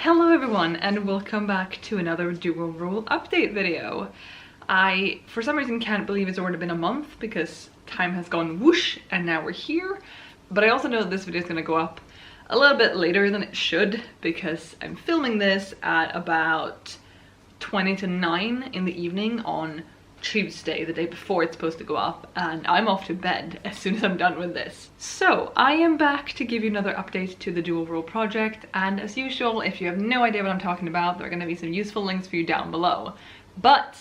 Hello everyone and welcome back to another dual rule update video. I, for some reason, can't believe it's already been a month because time has gone whoosh and now we're here. But I also know that this video is going to go up a little bit later than it should because I'm filming this at about 20 to 9 in the evening on Tuesday, the day before it's supposed to go up, and I'm off to bed as soon as I'm done with this. So I am back to give you another update to the dual rule project, and as usual, if you have no idea what I'm talking about, there are going to be some useful links for you down below. But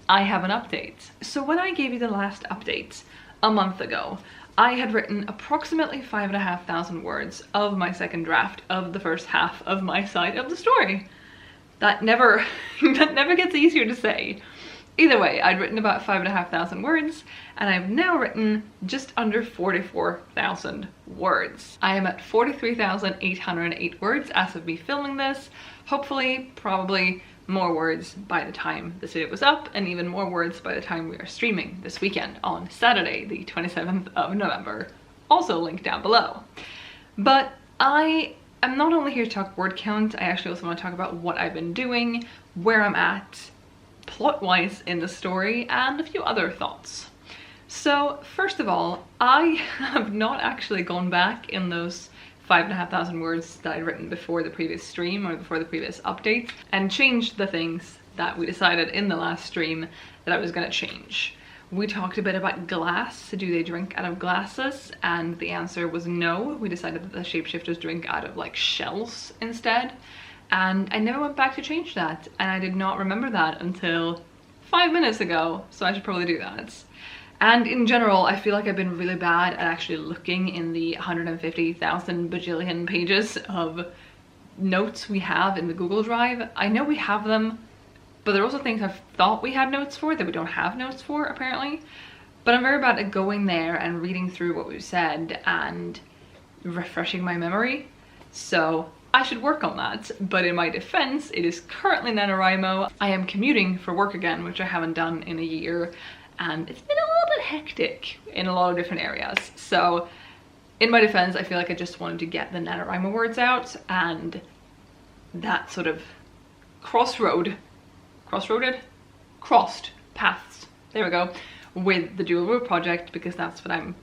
I have an update. So when I gave you the last update a month ago, I had written approximately 5,500 words of my second draft of the first half of my side of the story. That never gets easier to say. Either way, I'd written about 5,500 words, and I've now written just under 44,000 words. I am at 43,808 words as of me filming this. Hopefully, probably more words by the time this video was up, and even more words by the time we are streaming this weekend on Saturday, the 27th of November. Also linked down below. But I am not only here to talk word count, I actually also want to talk about what I've been doing, where I'm at, plot-wise in the story, and a few other thoughts. So first of all, I have not actually gone back in those 5,500 words that I'd written before the previous stream or before the previous update and changed the things that we decided in the last stream that I was going to change. We talked a bit about glass. Do they drink out of glasses? And the answer was no. We decided that the shapeshifters drink out of like shells instead. And I never went back to change that, and I did not remember that until 5 minutes ago, so I should probably do that. And in general, I feel like I've been really bad at actually looking in the 150,000 bajillion pages of notes we have in the Google Drive. I know we have them, but there are also things I've thought we had notes for that we don't have notes for, apparently. But I'm very bad at going there and reading through what we've said and refreshing my memory. So I should work on that, but in my defense, it is currently NaNoWriMo. I am commuting for work again, which I haven't done in a year, and it's been a little bit hectic in a lot of different areas. So in my defense, I feel like I just wanted to get the NaNoWriMo words out, and that sort of crossed paths, there we go, with the dual rule project, because that's what I'm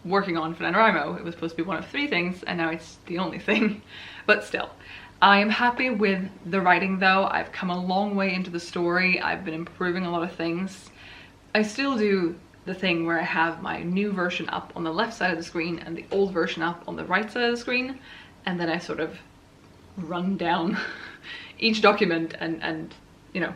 working on for NaNoWriMo. It was supposed to be one of 3 things, and now it's the only thing. But still, I am happy with the writing though. I've come a long way into the story. I've been improving a lot of things. I still do the thing where I have my new version up on the left side of the screen and the old version up on the right side of the screen, and then I sort of run down each document and you know,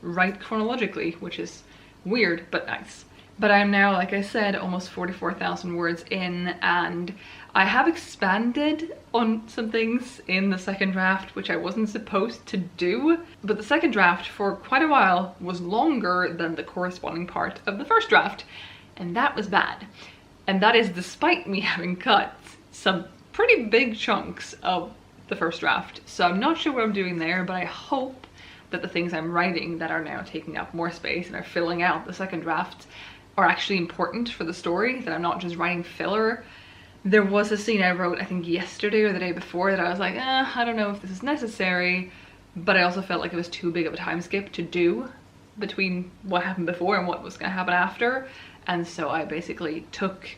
write chronologically, which is weird but nice. But I'm now, like I said, almost 44,000 words in, and I have expanded on some things in the second draft, which I wasn't supposed to do. But the second draft, for quite a while, was longer than the corresponding part of the first draft, and that was bad. And that is despite me having cut some pretty big chunks of the first draft. So I'm not sure what I'm doing there, but I hope that the things I'm writing that are now taking up more space and are filling out the second draft are actually important for the story, that I'm not just writing filler. There was a scene I wrote, I think yesterday or the day before, that I was like, I don't know if this is necessary, but I also felt like it was too big of a time skip to do between what happened before and what was going to happen after. And so I basically took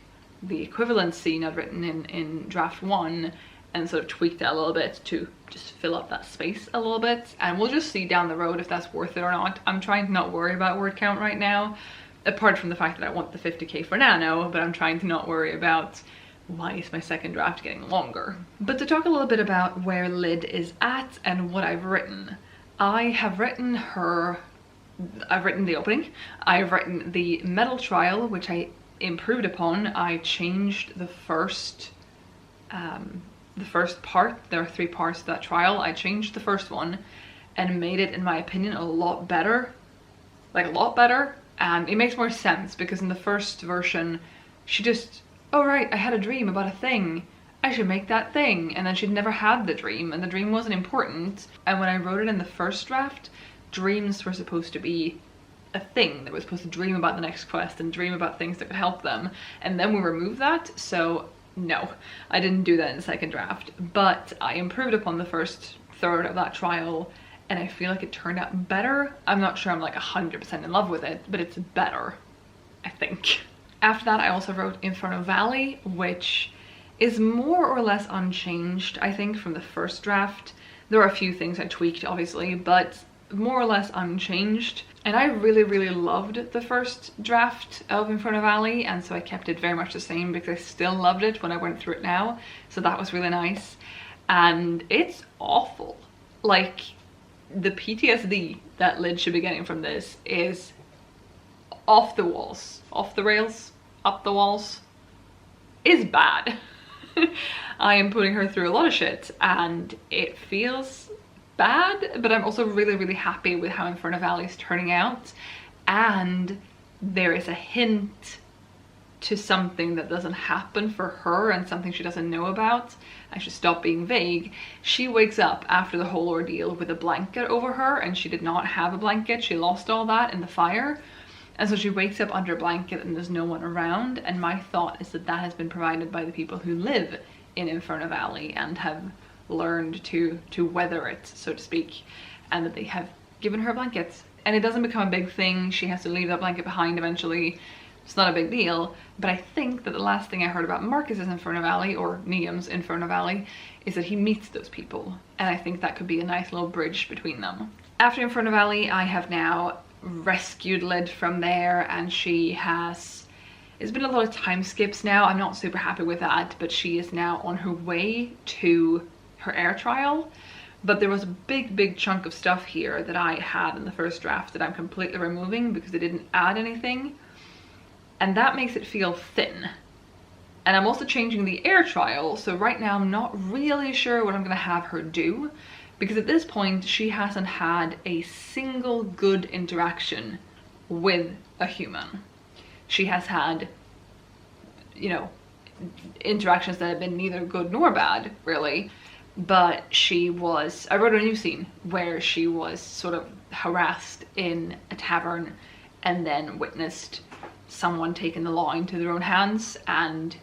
the equivalent scene I'd written in draft 1 and sort of tweaked it a little bit to just fill up that space a little bit. And we'll just see down the road if that's worth it or not. I'm trying to not worry about word count right now, apart from the fact that I want the 50k for Nano, but I'm trying to not worry about why is my second draft getting longer. But to talk a little bit about where Lyd is at and what I've written. I have written I've written the opening, I've written the medal trial, which I improved upon. I changed the first part. There are 3 parts to that trial. I changed the first one and made it, in my opinion, a lot better. Like a lot better. And it makes more sense because in the first version, she just, oh right, I had a dream about a thing. I should make that thing. And then she'd never had the dream, and the dream wasn't important. And when I wrote it in the first draft, dreams were supposed to be a thing. They were supposed to dream about the next quest and dream about things that could help them. And then we removed that, so no, I didn't do that in the second draft. But I improved upon the first third of that trial, and I feel like it turned out better. I'm not sure I'm like 100% in love with it, but it's better, I think. After that, I also wrote Inferno Valley, which is more or less unchanged, I think, from the first draft. There are a few things I tweaked, obviously, but more or less unchanged. And I really, really loved the first draft of Inferno Valley, and so I kept it very much the same because I still loved it when I went through it now. So that was really nice. And it's awful. Like, the PTSD that Lid should be getting from this is off the walls, off the rails, up the walls, is bad. I am putting her through a lot of shit and it feels bad, but I'm also really, really happy with how Inferno Valley is turning out. And there is a hint to something that doesn't happen for her and something she doesn't know about. I should stop being vague. She wakes up after the whole ordeal with a blanket over her, and she did not have a blanket. She lost all that in the fire. And so she wakes up under a blanket and there's no one around. And my thought is that that has been provided by the people who live in Inferno Valley and have learned to weather it, so to speak, and that they have given her blankets. And it doesn't become a big thing. She has to leave that blanket behind eventually. It's not a big deal, but I think that the last thing I heard about Marcus's Inferno Valley, or Niam's Inferno Valley, is that he meets those people, and I think that could be a nice little bridge between them. After Inferno Valley, I have now rescued Lid from there, and she has... It's been a lot of time skips now. I'm not super happy with that, but she is now on her way to her air trial. But there was a big chunk of stuff here that I had in the first draft that I'm completely removing because they didn't add anything. And that makes it feel thin. And I'm also changing the air trial, so right now I'm not really sure what I'm gonna have her do, because at this point she hasn't had a single good interaction with a human. She has had, you know, interactions that have been neither good nor bad, really. But she was, I wrote a new scene where she was sort of harassed in a tavern and then witnessed someone taking the law into their own hands and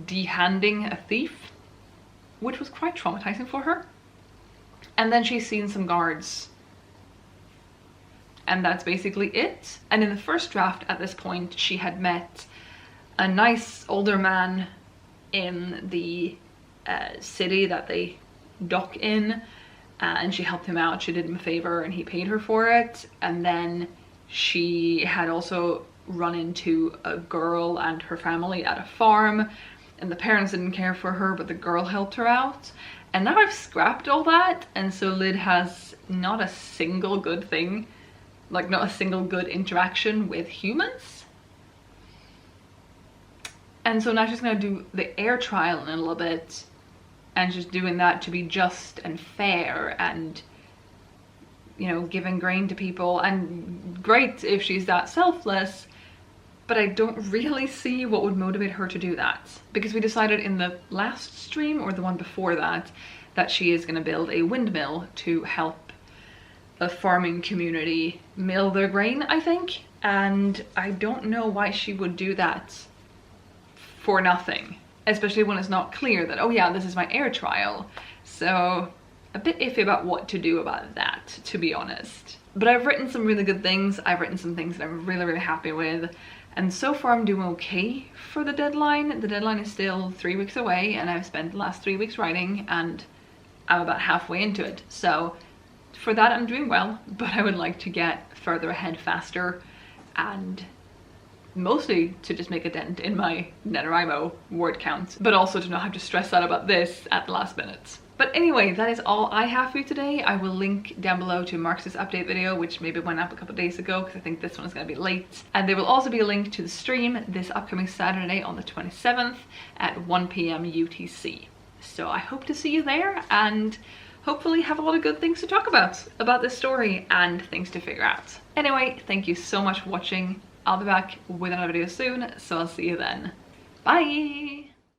de-handing a thief, which was quite traumatizing for her. And then she's seen some guards, and that's basically it. And in the first draft at this point, she had met a nice older man in the city that they dock in, and she helped him out. She did him a favor and he paid her for it. And then she had also run into a girl and her family at a farm, and the parents didn't care for her, but the girl helped her out. And now I've scrapped all that, and so Lid has not a single good thing, like not a single good interaction with humans. And so now she's gonna do the air trial in a little bit, and just doing that to be just and fair and, you know, giving grain to people. And great if she's that selfless, but I don't really see what would motivate her to do that. Because we decided in the last stream, or the one before that, that she is gonna build a windmill to help a farming community mill their grain, I think. And I don't know why she would do that for nothing. Especially when it's not clear that, oh yeah, this is my air trial. So a bit iffy about what to do about that, to be honest. But I've written some really good things. I've written some things that I'm really, really happy with. And so far I'm doing okay for the deadline. The deadline is still 3 weeks away, and I've spent the last 3 weeks writing, and I'm about halfway into it. So for that I'm doing well, but I would like to get further ahead faster, and mostly to just make a dent in my NaNoWriMo word count, but also to not have to stress out about this at the last minute. But anyway, that is all I have for you today. I will link down below to Marcus's update video, which maybe went up a couple days ago because I think this one is going to be late. And there will also be a link to the stream this upcoming Saturday on the 27th at 1 p.m. UTC. So I hope to see you there, and hopefully have a lot of good things to talk about this story and things to figure out. Anyway, thank you so much for watching. I'll be back with another video soon, so I'll see you then. Bye!